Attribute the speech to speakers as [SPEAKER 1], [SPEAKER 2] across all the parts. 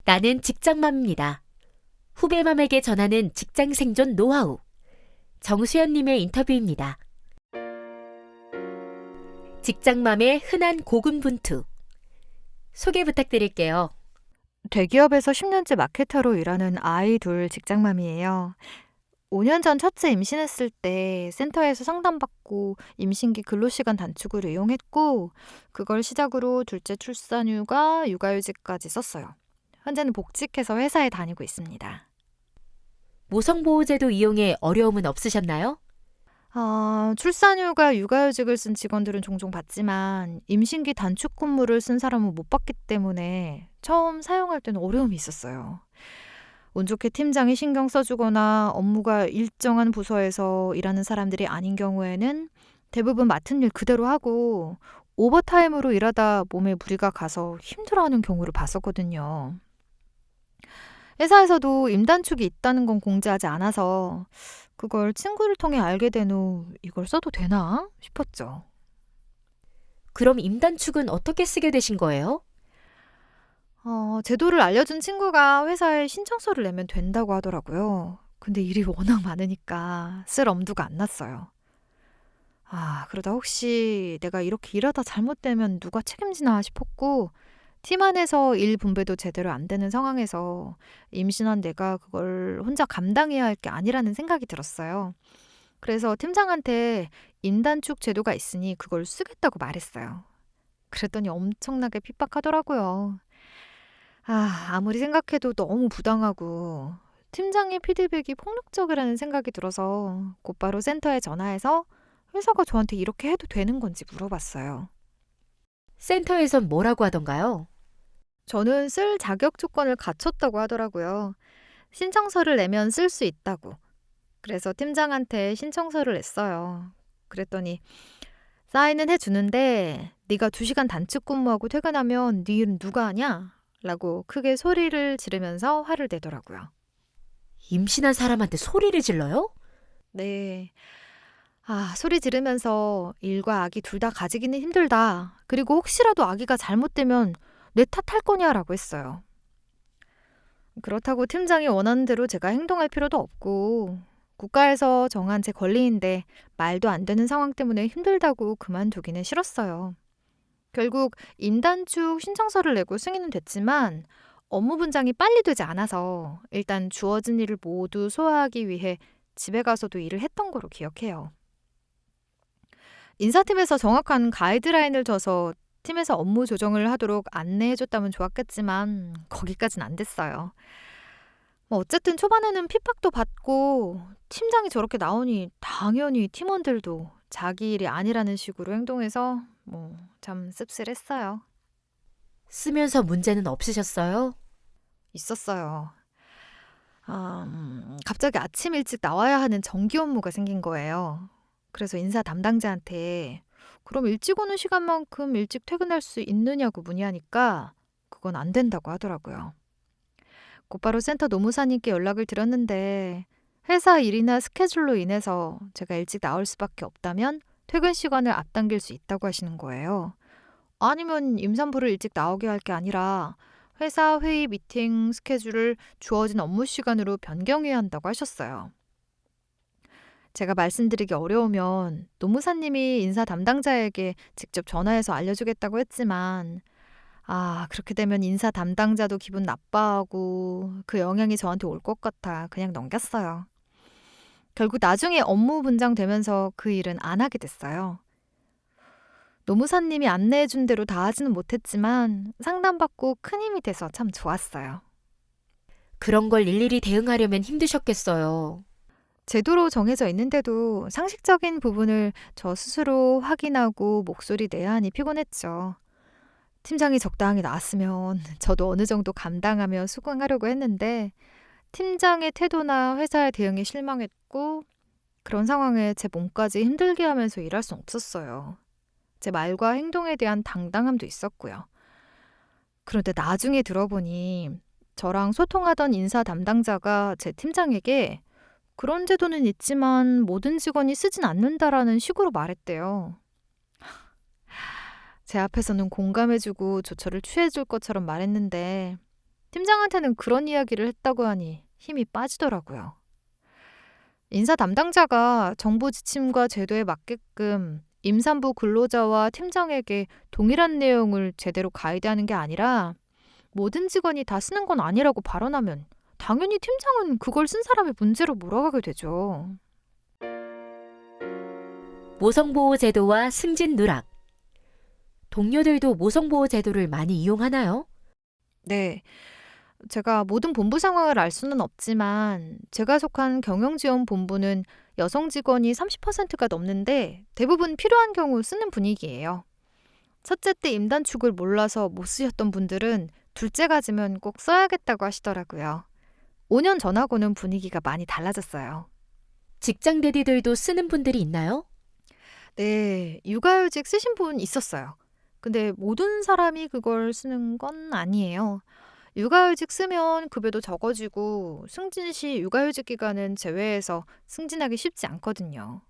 [SPEAKER 1] 나는 직장맘입니다. 후배맘에게 전하는 직장 생존 노하우. 정수연님의 인터뷰입니다. 직장맘의 흔한 고군분투. 소개 부탁드릴게요.
[SPEAKER 2] 대기업에서 10년째 마케터로 일하는 아이 둘 직장맘이에요. 5년 전 첫째 임신했을 때 센터에서 상담받고 임신기 근로시간 단축을 이용했고, 그걸 시작으로 둘째 출산휴가, 육아휴직까지 썼어요. 현재는 복직해서 회사에 다니고 있습니다.
[SPEAKER 1] 모성보호제도 이용에 어려움은 없으셨나요?
[SPEAKER 2] 출산휴가, 육아휴직을 쓴 직원들은 종종 받지만 임신기 단축 근무를 쓴 사람은 못 받기 때문에 처음 사용할 때는 어려움이 있었어요. 운 좋게 팀장이 신경 써주거나 업무가 일정한 부서에서 일하는 사람들이 아닌 경우에는 대부분 맡은 일 그대로 하고 오버타임으로 일하다 몸에 무리가 가서 힘들어하는 경우를 봤었거든요. 회사에서도 임단축이 있다는 건 공지하지 않아서 그걸 친구를 통해 알게 된 후 이걸 써도 되나 싶었죠.
[SPEAKER 1] 그럼 임단축은 어떻게 쓰게 되신 거예요?
[SPEAKER 2] 제도를 알려준 친구가 회사에 신청서를 내면 된다고 하더라고요. 근데 일이 워낙 많으니까 쓸 엄두가 안 났어요. 그러다 혹시 내가 이렇게 일하다 잘못되면 누가 책임지나 싶었고, 팀 안에서 일 분배도 제대로 안 되는 상황에서 임신한 내가 그걸 혼자 감당해야 할 게 아니라는 생각이 들었어요. 그래서 팀장한테 임단축 제도가 있으니 그걸 쓰겠다고 말했어요. 그랬더니 엄청나게 핍박하더라고요. 아무리 생각해도 너무 부당하고 팀장의 피드백이 폭력적이라는 생각이 들어서 곧바로 센터에 전화해서 회사가 저한테 이렇게 해도 되는 건지 물어봤어요.
[SPEAKER 1] 센터에선 뭐라고 하던가요?
[SPEAKER 2] 저는 쓸 자격 조건을 갖췄다고 하더라고요. 신청서를 내면 쓸 수 있다고. 그래서 팀장한테 신청서를 냈어요. 그랬더니 사인은 해주는데 네가 2시간 단축 근무하고 퇴근하면 네 일은 누가 하냐? 라고 크게 소리를 지르면서 화를 내더라고요.
[SPEAKER 1] 임신한 사람한테 소리를 질러요?
[SPEAKER 2] 네. 소리 지르면서 일과 아기 둘 다 가지기는 힘들다. 그리고 혹시라도 아기가 잘못되면 내 탓할 거냐라고 했어요. 그렇다고 팀장이 원하는 대로 제가 행동할 필요도 없고, 국가에서 정한 제 권리인데 말도 안 되는 상황 때문에 힘들다고 그만두기는 싫었어요. 결국 임단축 신청서를 내고 승인은 됐지만 업무 분장이 빨리 되지 않아서 일단 주어진 일을 모두 소화하기 위해 집에 가서도 일을 했던 거로 기억해요. 인사팀에서 정확한 가이드라인을 줘서 팀에서 업무 조정을 하도록 안내해줬다면 좋았겠지만 거기까진 안 됐어요. 어쨌든 초반에는 핍박도 받고 팀장이 저렇게 나오니 당연히 팀원들도 자기 일이 아니라는 식으로 행동해서 참 씁쓸했어요.
[SPEAKER 1] 쓰면서 문제는 없으셨어요?
[SPEAKER 2] 있었어요. 갑자기 아침 일찍 나와야 하는 정기 업무가 생긴 거예요. 그래서 인사 담당자한테 그럼 일찍 오는 시간만큼 일찍 퇴근할 수 있느냐고 문의하니까 그건 안 된다고 하더라고요. 곧바로 센터 노무사님께 연락을 드렸는데 회사 일이나 스케줄로 인해서 제가 일찍 나올 수밖에 없다면 퇴근 시간을 앞당길 수 있다고 하시는 거예요. 아니면 임산부를 일찍 나오게 할 게 아니라 회사 회의 미팅 스케줄을 주어진 업무 시간으로 변경해야 한다고 하셨어요. 제가 말씀드리기 어려우면 노무사님이 인사 담당자에게 직접 전화해서 알려주겠다고 했지만 그렇게 되면 인사 담당자도 기분 나빠하고 그 영향이 저한테 올 것 같아 그냥 넘겼어요. 결국 나중에 업무 분장되면서 그 일은 안 하게 됐어요. 노무사님이 안내해준 대로 다 하지는 못했지만 상담받고 큰 힘이 돼서 참 좋았어요.
[SPEAKER 1] 그런 걸 일일이 대응하려면 힘드셨겠어요.
[SPEAKER 2] 제도로 정해져 있는데도 상식적인 부분을 저 스스로 확인하고 목소리 내야 하니 피곤했죠. 팀장이 적당히 나왔으면 저도 어느 정도 감당하며 수긍하려고 했는데 팀장의 태도나 회사의 대응에 실망했고 그런 상황에 제 몸까지 힘들게 하면서 일할 수 없었어요. 제 말과 행동에 대한 당당함도 있었고요. 그런데 나중에 들어보니 저랑 소통하던 인사 담당자가 제 팀장에게 그런 제도는 있지만 모든 직원이 쓰진 않는다라는 식으로 말했대요. 제 앞에서는 공감해주고 조처를 취해줄 것처럼 말했는데 팀장한테는 그런 이야기를 했다고 하니 힘이 빠지더라고요. 인사 담당자가 정부 지침과 제도에 맞게끔 임산부 근로자와 팀장에게 동일한 내용을 제대로 가이드하는 게 아니라 모든 직원이 다 쓰는 건 아니라고 발언하면 당연히 팀장은 그걸 쓴 사람의 문제로 몰아가게 되죠.
[SPEAKER 1] 모성보호 제도와 승진 누락. 동료들도 모성보호 제도를 많이 이용하나요?
[SPEAKER 2] 네. 제가 모든 본부 상황을 알 수는 없지만 제가 속한 경영지원본부는 여성 직원이 30%가 넘는데 대부분 필요한 경우 쓰는 분위기예요. 첫째 때 임단축을 몰라서 못 쓰셨던 분들은 둘째 가지면 꼭 써야겠다고 하시더라고요. 5년 전하고는 분위기가 많이 달라졌어요.
[SPEAKER 1] 직장 대리들도 쓰는 분들이 있나요?
[SPEAKER 2] 네, 육아휴직 쓰신 분 있었어요. 근데 모든 사람이 그걸 쓰는 건 아니에요. 육아휴직 쓰면 급여도 적어지고 승진 시 육아휴직 기간은 제외해서 승진하기 쉽지 않거든요.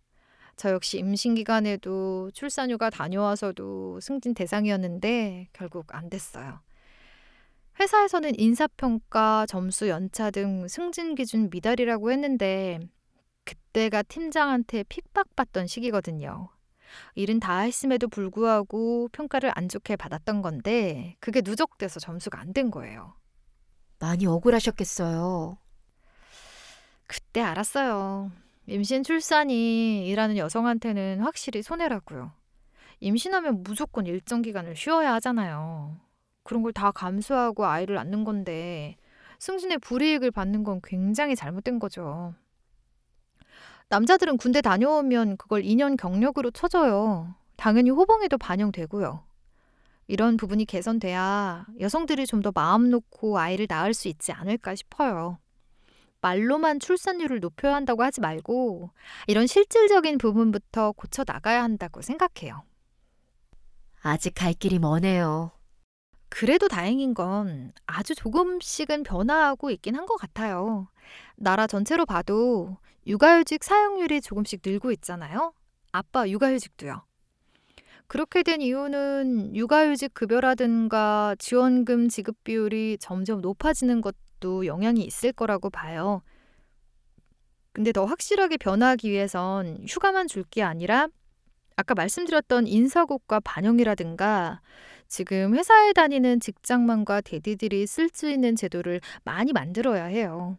[SPEAKER 2] 저 역시 임신 기간에도 출산휴가 다녀와서도 승진 대상이었는데 결국 안 됐어요. 회사에서는 인사평가, 점수 연차 등 승진 기준 미달이라고 했는데 그때가 팀장한테 핍박받던 시기거든요. 일은 다 했음에도 불구하고 평가를 안 좋게 받았던 건데 그게 누적돼서 점수가 안 된 거예요.
[SPEAKER 1] 많이 억울하셨겠어요.
[SPEAKER 2] 그때 알았어요. 임신 출산이 일하는 여성한테는 확실히 손해라고요. 임신하면 무조건 일정 기간을 쉬어야 하잖아요. 그런 걸 다 감수하고 아이를 낳는 건데 승진의 불이익을 받는 건 굉장히 잘못된 거죠. 남자들은 군대 다녀오면 그걸 2년 경력으로 쳐줘요. 당연히 호봉에도 반영되고요. 이런 부분이 개선돼야 여성들이 좀 더 마음 놓고 아이를 낳을 수 있지 않을까 싶어요. 말로만 출산율을 높여야 한다고 하지 말고 이런 실질적인 부분부터 고쳐 나가야 한다고 생각해요.
[SPEAKER 1] 아직 갈 길이 머네요.
[SPEAKER 2] 그래도 다행인 건 아주 조금씩은 변화하고 있긴 한 것 같아요. 나라 전체로 봐도 육아휴직 사용률이 조금씩 늘고 있잖아요. 아빠 육아휴직도요. 그렇게 된 이유는 육아휴직 급여라든가 지원금 지급 비율이 점점 높아지는 것도 영향이 있을 거라고 봐요. 근데 더 확실하게 변화하기 위해선 휴가만 줄 게 아니라 아까 말씀드렸던 인사고과 반영이라든가 지금 회사에 다니는 직장맘과 대리들이 쓸 수 있는 제도를 많이 만들어야 해요.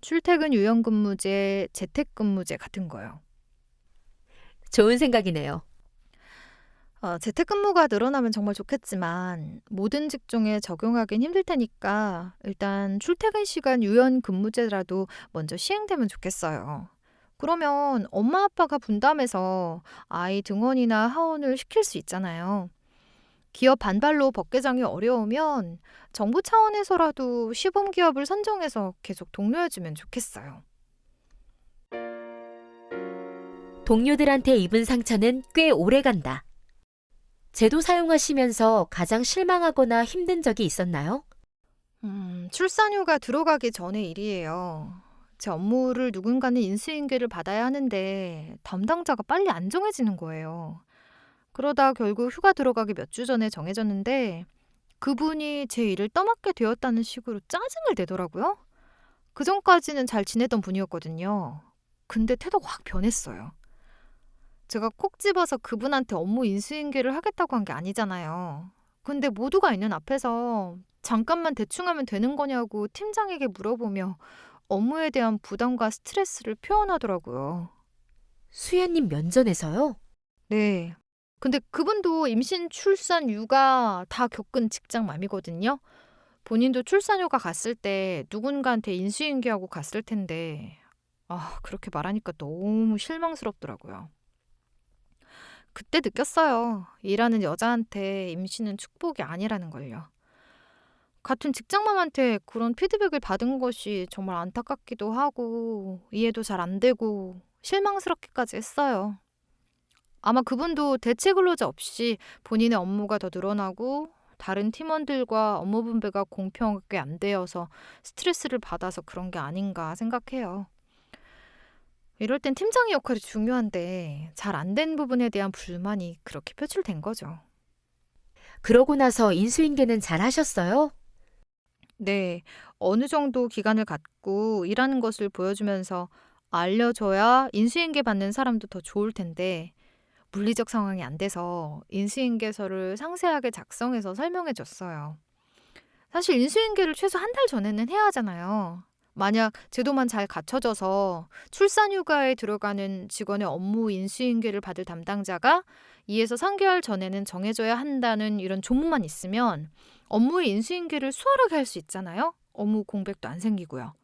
[SPEAKER 2] 출퇴근 유연근무제, 재택근무제 같은 거요.
[SPEAKER 1] 좋은 생각이네요.
[SPEAKER 2] 재택근무가 늘어나면 정말 좋겠지만 모든 직종에 적용하긴 힘들 테니까 일단 출퇴근 시간 유연근무제라도 먼저 시행되면 좋겠어요. 그러면 엄마 아빠가 분담해서 아이 등원이나 하원을 시킬 수 있잖아요. 기업 반발로 법개정이 어려우면 정부 차원에서라도 시범기업을 선정해서 계속 독려해주면 좋겠어요.
[SPEAKER 1] 동료들한테 입은 상처는 꽤 오래 간다. 제도 사용하시면서 가장 실망하거나 힘든 적이 있었나요?
[SPEAKER 2] 출산휴가 들어가기 전의 일이에요. 제 업무를 누군가는 인수인계를 받아야 하는데 담당자가 빨리 안 정해지는 거예요. 그러다 결국 휴가 들어가기 몇 주 전에 정해졌는데 그분이 제 일을 떠맡게 되었다는 식으로 짜증을 내더라고요. 그전까지는 잘 지내던 분이었거든요. 근데 태도가 확 변했어요. 제가 콕 집어서 그분한테 업무 인수인계를 하겠다고 한 게 아니잖아요. 근데 모두가 있는 앞에서 잠깐만 대충 하면 되는 거냐고 팀장에게 물어보며 업무에 대한 부담과 스트레스를 표현하더라고요.
[SPEAKER 1] 수연님 면전에서요?
[SPEAKER 2] 네. 근데 그분도 임신, 출산, 육아 다 겪은 직장맘이거든요. 본인도 출산휴가 갔을 때 누군가한테 인수인계하고 갔을 텐데 그렇게 말하니까 너무 실망스럽더라고요. 그때 느꼈어요. 일하는 여자한테 임신은 축복이 아니라는 걸요. 같은 직장맘한테 그런 피드백을 받은 것이 정말 안타깝기도 하고 이해도 잘 안 되고 실망스럽기까지 했어요. 아마 그분도 대체 근로자 없이 본인의 업무가 더 늘어나고 다른 팀원들과 업무 분배가 공평하게 안 되어서 스트레스를 받아서 그런 게 아닌가 생각해요. 이럴 땐 팀장의 역할이 중요한데 잘 안 된 부분에 대한 불만이 그렇게 표출된 거죠.
[SPEAKER 1] 그러고 나서 인수인계는 잘 하셨어요?
[SPEAKER 2] 네, 어느 정도 기간을 갖고 일하는 것을 보여주면서 알려줘야 인수인계 받는 사람도 더 좋을 텐데 물리적 상황이 안 돼서 인수인계서를 상세하게 작성해서 설명해 줬어요. 사실 인수인계를 최소 한 달 전에는 해야 하잖아요. 만약 제도만 잘 갖춰져서 출산휴가에 들어가는 직원의 업무 인수인계를 받을 담당자가 2에서 3개월 전에는 정해져야 한다는 이런 조문만 있으면 업무의 인수인계를 수월하게 할 수 있잖아요. 업무 공백도 안 생기고요.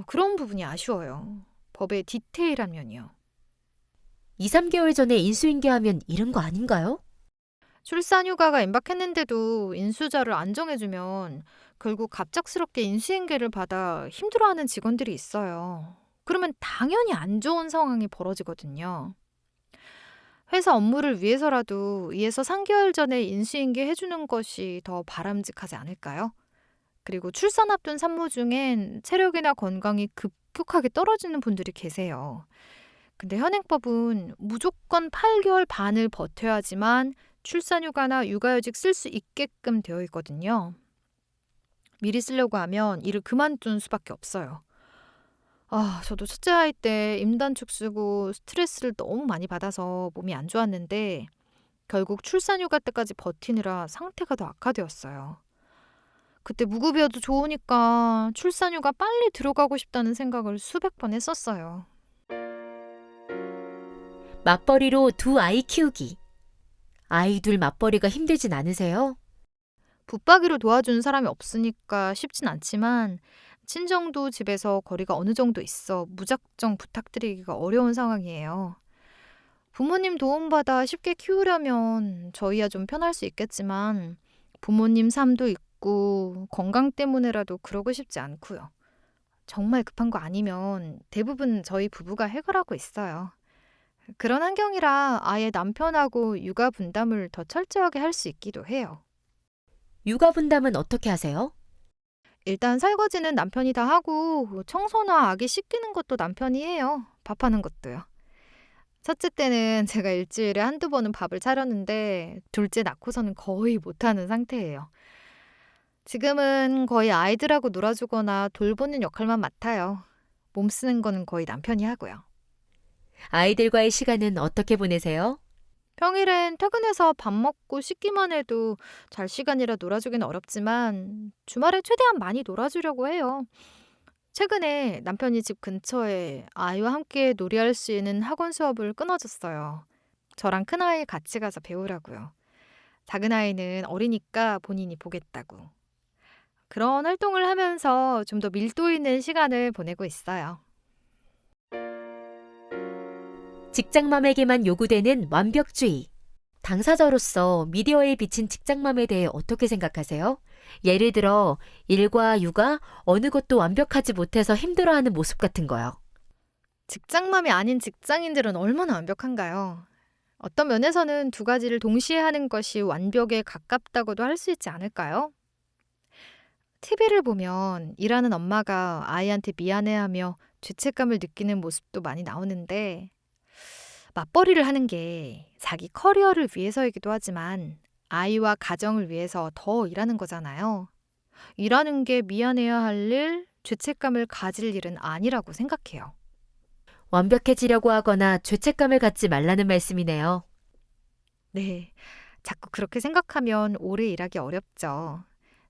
[SPEAKER 2] 그런 부분이 아쉬워요. 법의 디테일한 면이요.
[SPEAKER 1] 2, 3개월 전에 인수인계하면 이른 거 아닌가요?
[SPEAKER 2] 출산휴가가 임박했는데도 인수자를 안 정해주면 결국 갑작스럽게 인수인계를 받아 힘들어하는 직원들이 있어요. 그러면 당연히 안 좋은 상황이 벌어지거든요. 회사 업무를 위해서라도 2에서 3개월 전에 인수인계 해주는 것이 더 바람직하지 않을까요? 그리고 출산 앞둔 산모 중엔 체력이나 건강이 급격하게 떨어지는 분들이 계세요. 근데 현행법은 무조건 8개월 반을 버텨야지만 출산휴가나 육아휴직 쓸 수 있게끔 되어 있거든요. 미리 쓰려고 하면 일을 그만둔 수밖에 없어요. 저도 첫째 아이 때 임단축 쓰고 스트레스를 너무 많이 받아서 몸이 안 좋았는데 결국 출산휴가 때까지 버티느라 상태가 더 악화되었어요. 그때 무급이어도 좋으니까 출산휴가 빨리 들어가고 싶다는 생각을 수백 번 했었어요.
[SPEAKER 1] 맞벌이로 두 아이 키우기. 아이 둘 맞벌이가 힘들진 않으세요?
[SPEAKER 2] 붙박이로 도와준 사람이 없으니까 쉽진 않지만 친정도 집에서 거리가 어느 정도 있어 무작정 부탁드리기가 어려운 상황이에요. 부모님 도움받아 쉽게 키우려면 저희야 좀 편할 수 있겠지만 부모님 삶도 있고 건강 때문에라도 그러고 싶지 않고요. 정말 급한 거 아니면 대부분 저희 부부가 해결하고 있어요. 그런 환경이라 아예 남편하고 육아 분담을 더 철저하게 할 수 있기도 해요.
[SPEAKER 1] 육아 분담은 어떻게 하세요?
[SPEAKER 2] 일단 설거지는 남편이 다 하고 청소나 아기 씻기는 것도 남편이 해요. 밥하는 것도요. 첫째 때는 제가 일주일에 한두 번은 밥을 차렸는데 둘째 낳고서는 거의 못하는 상태예요. 지금은 거의 아이들하고 놀아주거나 돌보는 역할만 맡아요. 몸 쓰는 거는 거의 남편이 하고요.
[SPEAKER 1] 아이들과의 시간은 어떻게 보내세요?
[SPEAKER 2] 평일엔 퇴근해서 밥 먹고 씻기만 해도 잘 시간이라 놀아주기는 어렵지만 주말에 최대한 많이 놀아주려고 해요. 최근에 남편이 집 근처에 아이와 함께 놀이할 수 있는 학원 수업을 끊어줬어요. 저랑 큰아이 같이 가서 배우라고요. 작은아이는 어리니까 본인이 보겠다고. 그런 활동을 하면서 좀 더 밀도 있는 시간을 보내고 있어요.
[SPEAKER 1] 직장맘에게만 요구되는 완벽주의. 당사자로서 미디어에 비친 직장맘에 대해 어떻게 생각하세요? 예를 들어 일과 육아 어느 것도 완벽하지 못해서 힘들어하는 모습 같은 거요.
[SPEAKER 2] 직장맘이 아닌 직장인들은 얼마나 완벽한가요? 어떤 면에서는 두 가지를 동시에 하는 것이 완벽에 가깝다고도 할 수 있지 않을까요? TV를 보면 일하는 엄마가 아이한테 미안해하며 죄책감을 느끼는 모습도 많이 나오는데 맞벌이를 하는 게 자기 커리어를 위해서이기도 하지만 아이와 가정을 위해서 더 일하는 거잖아요. 일하는 게 미안해야 할 일, 죄책감을 가질 일은 아니라고 생각해요.
[SPEAKER 1] 완벽해지려고 하거나 죄책감을 갖지 말라는 말씀이네요.
[SPEAKER 2] 네, 자꾸 그렇게 생각하면 오래 일하기 어렵죠.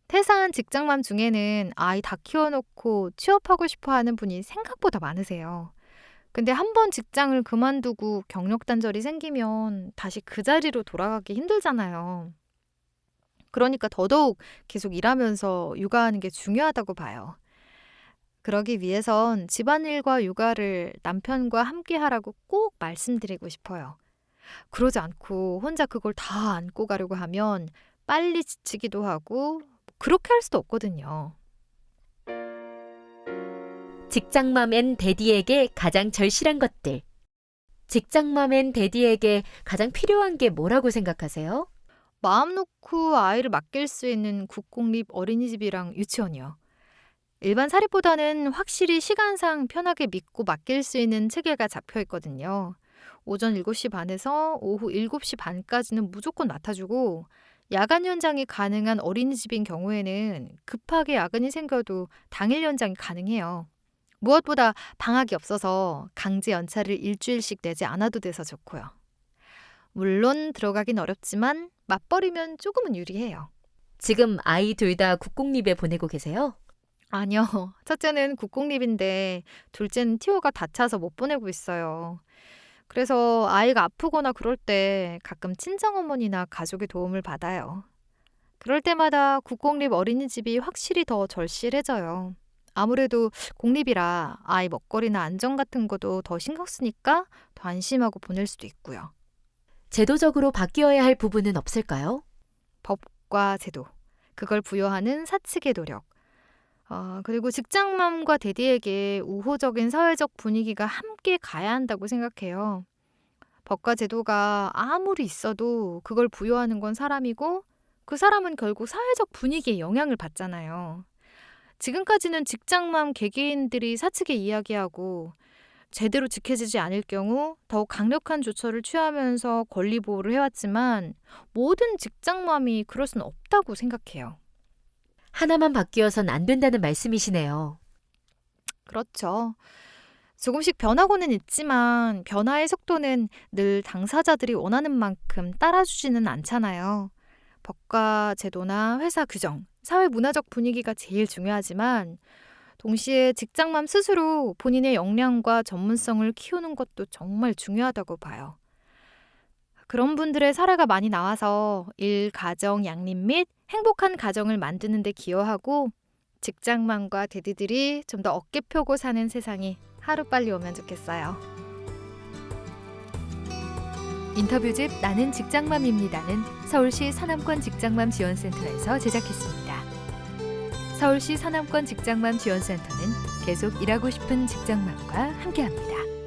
[SPEAKER 2] 퇴사한 직장맘 중에는 아이 다 키워놓고 취업하고 싶어 하는 분이 생각보다 많으세요. 근데 한 번 직장을 그만두고 경력 단절이 생기면 다시 그 자리로 돌아가기 힘들잖아요. 그러니까 더더욱 계속 일하면서 육아하는 게 중요하다고 봐요. 그러기 위해선 집안일과 육아를 남편과 함께 하라고 꼭 말씀드리고 싶어요. 그러지 않고 혼자 그걸 다 안고 가려고 하면 빨리 지치기도 하고 그렇게 할 수도 없거든요.
[SPEAKER 1] 직장맘 앤 데디에게 가장 절실한 것들. 직장맘 앤 데디에게 가장 필요한 게 뭐라고 생각하세요?
[SPEAKER 2] 마음 놓고 아이를 맡길 수 있는 국공립 어린이집이랑 유치원이요. 일반 사립보다는 확실히 시간상 편하게 믿고 맡길 수 있는 체계가 잡혀 있거든요. 오전 7시 반에서 오후 7시 반까지는 무조건 맡아주고 야간 연장이 가능한 어린이집인 경우에는 급하게 야근이 생겨도 당일 연장이 가능해요. 무엇보다 방학이 없어서 강제 연차를 일주일씩 내지 않아도 돼서 좋고요. 물론 들어가긴 어렵지만 맞벌이면 조금은 유리해요.
[SPEAKER 1] 지금 아이 둘 다 국공립에 보내고 계세요?
[SPEAKER 2] 아니요. 첫째는 국공립인데 둘째는 티오가 다쳐서 못 보내고 있어요. 그래서 아이가 아프거나 그럴 때 가끔 친정어머니나 가족의 도움을 받아요. 그럴 때마다 국공립 어린이집이 확실히 더 절실해져요. 아무래도 공립이라 아이 먹거리나 안전 같은 것도 더 신경 쓰니까 더 안심하고 보낼 수도 있고요.
[SPEAKER 1] 제도적으로 바뀌어야 할 부분은 없을까요?
[SPEAKER 2] 법과 제도, 그걸 부여하는 사측의 노력, 그리고 직장맘과 대디에게 우호적인 사회적 분위기가 함께 가야 한다고 생각해요. 법과 제도가 아무리 있어도 그걸 부여하는 건 사람이고 그 사람은 결국 사회적 분위기에 영향을 받잖아요. 지금까지는 직장맘 개개인들이 사측에 이야기하고 제대로 지켜지지 않을 경우 더욱 강력한 조처를 취하면서 권리 보호를 해왔지만 모든 직장맘이 그럴 수는 없다고 생각해요.
[SPEAKER 1] 하나만 바뀌어선 안 된다는 말씀이시네요.
[SPEAKER 2] 그렇죠. 조금씩 변하고는 있지만 변화의 속도는 늘 당사자들이 원하는 만큼 따라주지는 않잖아요. 법과 제도나 회사 규정, 사회 문화적 분위기가 제일 중요하지만 동시에 직장맘 스스로 본인의 역량과 전문성을 키우는 것도 정말 중요하다고 봐요. 그런 분들의 사례가 많이 나와서 일, 가정, 양립 및 행복한 가정을 만드는 데 기여하고 직장맘과 대디들이 좀 더 어깨 펴고 사는 세상이 하루빨리 오면 좋겠어요. 인터뷰집 나는 직장맘입니다는 서울시 사남권 직장맘 지원센터에서 제작했습니다. 서울시 사남권 직장맘 지원센터는 계속 일하고 싶은 직장맘과 함께합니다.